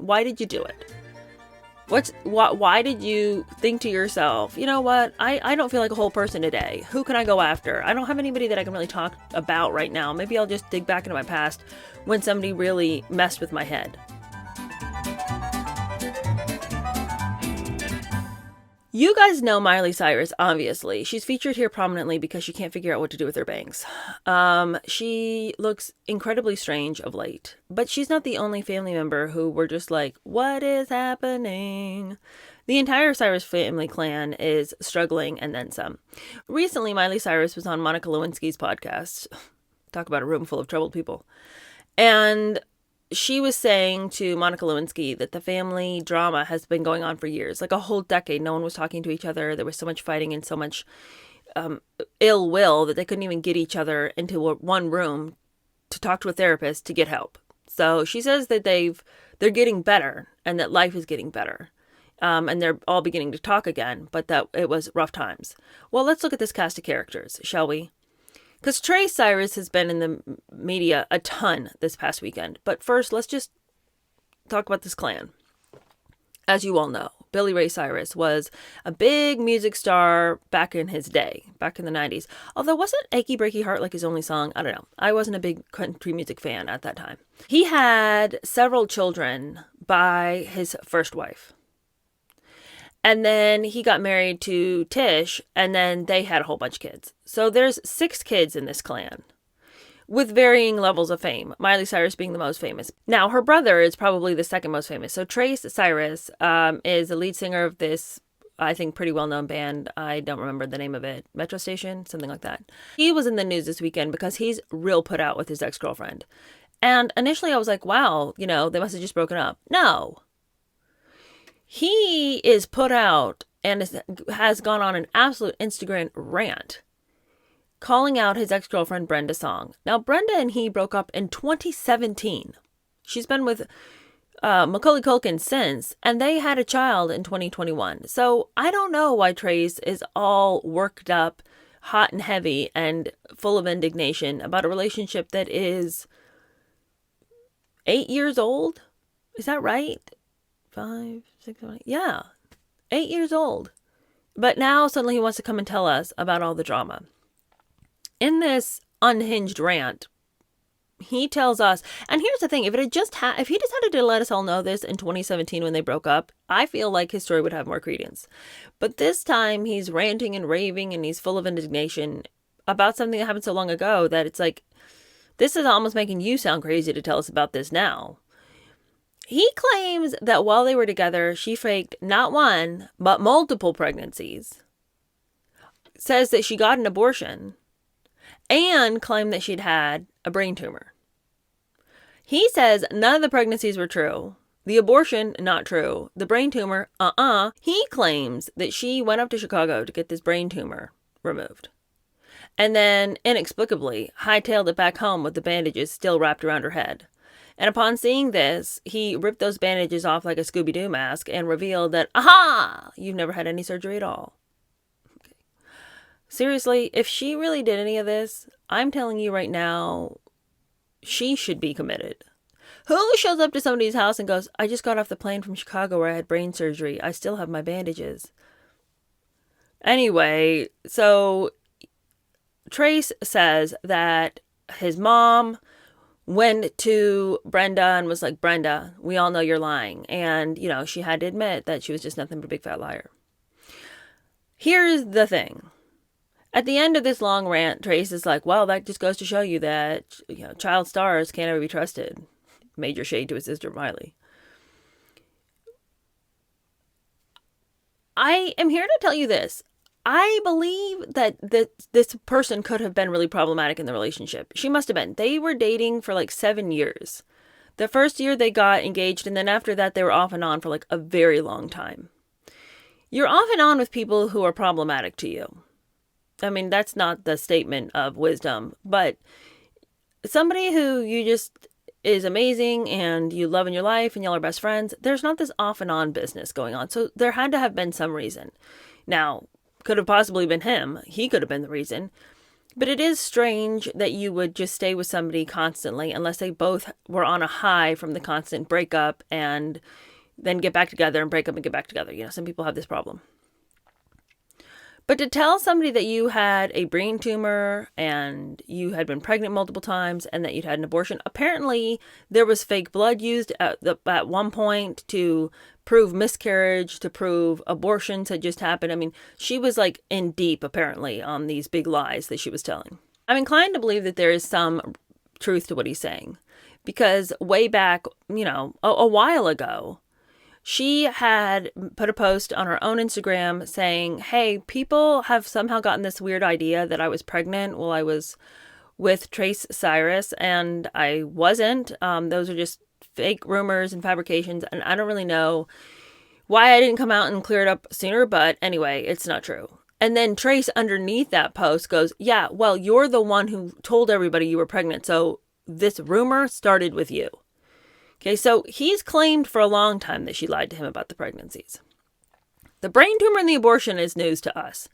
Why did you do it? Why did you think to yourself, you know what, I don't feel like a whole person today. Who can I go after? I don't have anybody that I can really talk about right now. Maybe I'll just dig back into my past when somebody really messed with my head. You guys know Miley Cyrus, obviously. She's featured here prominently because she can't figure out what to do with her bangs. She looks incredibly strange of late, but she's not the only family member who were just like, what is happening? The entire Cyrus family clan is struggling and then some. Recently, Miley Cyrus was on Monica Lewinsky's podcast. Talk about a room full of troubled people. And she was saying to Monica Lewinsky that the family drama has been going on for years, like a whole decade. No one was talking to each other. There was so much fighting and so much ill will that they couldn't even get each other into one room to talk to a therapist to get help. So she says that they're getting better and that life is getting better. And they're all beginning to talk again, but that it was rough times. Well, let's look at this cast of characters, shall we? Because Cyrus has been in the media a ton this past weekend. But first, let's just talk about this clan. As you all know, Billy Ray Cyrus was a big music star back in his day, back in the 90s. Although wasn't Achy Breaky Heart like his only song? I don't know. I wasn't a big country music fan at that time. He had several children by his first wife. And then he got married to Tish, and then they had a whole bunch of kids. So there's 6 kids in this clan with varying levels of fame, Miley Cyrus being the most famous. Now, her brother is probably the second most famous. So Cyrus is the lead singer of this, I think, pretty well-known band. I don't remember the name of it. Metro Station? Something like that. He was in the news this weekend because he's real put out with his ex-girlfriend. And initially I was like, wow, they must have just broken up. No. He is put out and has gone on an absolute Instagram rant calling out his ex-girlfriend Brenda Song. Now, Brenda and he broke up in 2017. She's been with Macaulay Culkin since, and they had a child in 2021. So I don't know why Trace is all worked up, hot and heavy, and full of indignation about a relationship that is 8 years old. Is that right? 5, 6, 7, 8. Yeah, 8 years old. But now suddenly he wants to come and tell us about all the drama. In this unhinged rant, he tells us, and here's the thing, if he decided to let us all know this in 2017 when they broke up, I feel like his story would have more credence. But this time he's ranting and raving and he's full of indignation about something that happened so long ago that it's like, this is almost making you sound crazy to tell us about this now. He claims that while they were together, she faked not one, but multiple pregnancies. Says that she got an abortion and claimed that she'd had a brain tumor. He says none of the pregnancies were true. The abortion, not true. The brain tumor, He claims that she went up to Chicago to get this brain tumor removed. And then, inexplicably, hightailed it back home with the bandages still wrapped around her head. And upon seeing this, he ripped those bandages off like a Scooby-Doo mask and revealed that, you've never had any surgery at all. Okay. Seriously, if she really did any of this, I'm telling you right now, she should be committed. Who shows up to somebody's house and goes, I just got off the plane from Chicago where I had brain surgery. I still have my bandages. Anyway, so Trace says that his mom went to Brenda and was like, Brenda, we all know you're lying. And, she had to admit that she was just nothing but a big fat liar. Here's the thing. At the end of this long rant, Trace is like, well, that just goes to show you that, child stars can't ever be trusted. Major shade to his sister, Miley. I am here to tell you this. I believe that this person could have been really problematic in the relationship. She must have been. They were dating for like 7 years. The first year they got engaged, and then after that they were off and on for like a very long time. You're off and on with people who are problematic to you. I mean, that's not the statement of wisdom, but somebody who you just is amazing and you love in your life and y'all are best friends, there's not this off and on business going on. So there had to have been some reason. Now, could have possibly been him. He could have been the reason. But it is strange that you would just stay with somebody constantly unless they both were on a high from the constant breakup and then get back together and break up and get back together. You know, some people have this problem. But to tell somebody that you had a brain tumor and you had been pregnant multiple times and that you'd had an abortion, apparently there was fake blood used at one point to prove miscarriage, to prove abortions had just happened. I mean, she was like in deep, apparently, on these big lies that she was telling. I'm inclined to believe that there is some truth to what he's saying because way back, you know, a while ago, she had put a post on her own Instagram saying, hey, people have somehow gotten this weird idea that I was pregnant while I was with Cyrus, and I wasn't. Those are just fake rumors and fabrications, and I don't really know why I didn't come out and clear it up sooner, but anyway, it's not true. And then Trace underneath that post goes, yeah, well, you're the one who told everybody you were pregnant, so this rumor started with you. Okay, so he's claimed for a long time that she lied to him about the pregnancies. The brain tumor and the abortion is news to us.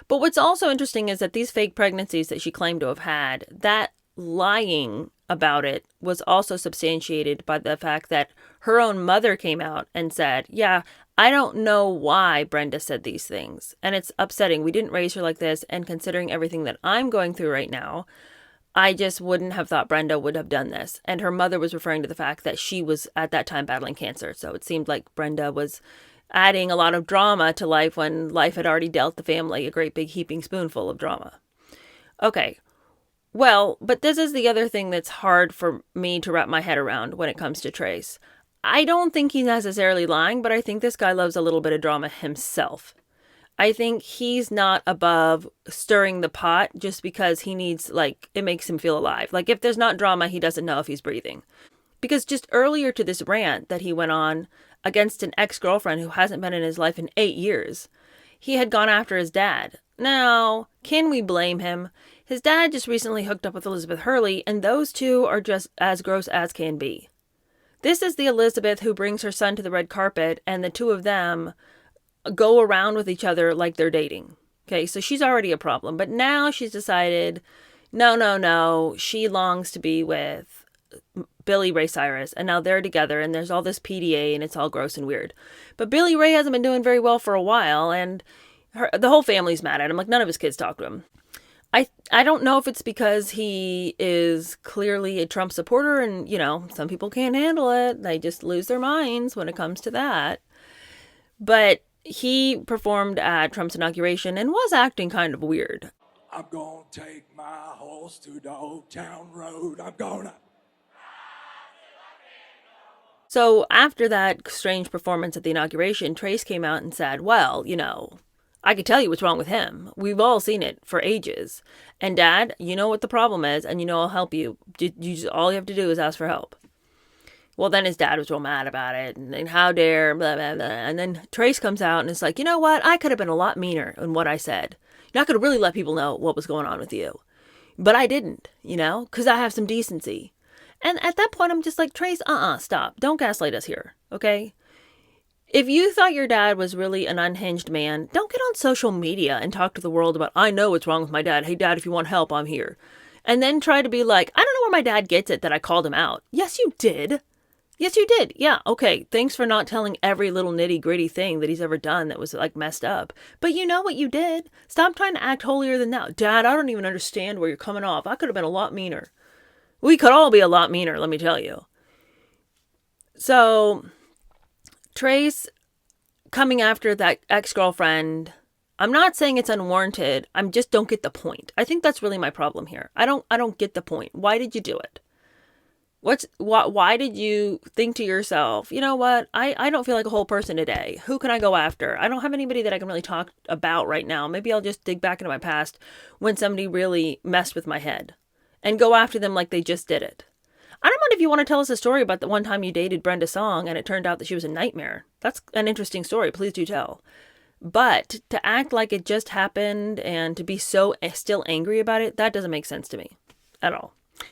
But what's also interesting is that these fake pregnancies that she claimed to have had, that lying about it was also substantiated by the fact that her own mother came out and said, yeah, I don't know why Brenda said these things. And it's upsetting. We didn't raise her like this. And considering everything that I'm going through right now, I just wouldn't have thought Brenda would have done this. And her mother was referring to the fact that she was at that time battling cancer. So it seemed like Brenda was adding a lot of drama to life when life had already dealt the family a great big heaping spoonful of drama. Okay. Well, but this is the other thing that's hard for me to wrap my head around when it comes to Trace. I don't think he's necessarily lying, but I think this guy loves a little bit of drama himself. I think he's not above stirring the pot just because he needs, like, it makes him feel alive. Like, if there's not drama, he doesn't know if he's breathing. Because just earlier to this rant that he went on against an ex-girlfriend who hasn't been in his life in 8 years, he had gone after his dad. Now, can we blame him? His dad just recently hooked up with Elizabeth Hurley, and those two are just as gross as can be. This is the Elizabeth who brings her son to the red carpet, and the two of them go around with each other like they're dating. Okay, so she's already a problem. But now she's decided, no, she longs to be with Billy Ray Cyrus. And now they're together and there's all this PDA and it's all gross and weird. But Billy Ray hasn't been doing very well for a while and the whole family's mad at him. Like, none of his kids talk to him. I don't know if it's because he is clearly a Trump supporter and, you know, some people can't handle it. They just lose their minds when it comes to that. But he performed at Trump's inauguration and was acting kind of weird. I'm gonna take my horse to the old town road. I'm gonna. So after that strange performance at the inauguration, Trace came out and said, well, you know, I could tell you what's wrong with him. We've all seen it for ages. And Dad, you know what the problem is, and you know I'll help you. All you have to do is ask for help. Well, then his dad was real mad about it, and how dare, blah, blah, blah. And then Trace comes out and is like, you know what? I could have been a lot meaner in what I said. I could have really let people know what was going on with you. But I didn't, you know, because I have some decency. And at that point, I'm just like, Trace, stop. Don't gaslight us here, okay? If you thought your dad was really an unhinged man, don't get on social media and talk to the world about, I know what's wrong with my dad. Hey, Dad, if you want help, I'm here. And then try to be like, I don't know where my dad gets it that I called him out. Yes, you did. Yes, you did. Yeah, okay. Thanks for not telling every little nitty gritty thing that he's ever done that was like messed up. But you know what you did? Stop trying to act holier than thou. Dad, I don't even understand where you're coming off. I could have been a lot meaner. We could all be a lot meaner, let me tell you. So, Trace coming after that ex-girlfriend, I'm not saying it's unwarranted. I just don't get the point. I think that's really my problem here. I don't get the point. Why did you do it? Why did you think to yourself, you know what? I don't feel like a whole person today. Who can I go after? I don't have anybody that I can really talk about right now. Maybe I'll just dig back into my past when somebody really messed with my head and go after them like they just did it. I don't mind if you want to tell us a story about the one time you dated Brenda Song and it turned out that she was a nightmare. That's an interesting story. Please do tell. But to act like it just happened and to be so still angry about it, that doesn't make sense to me at all.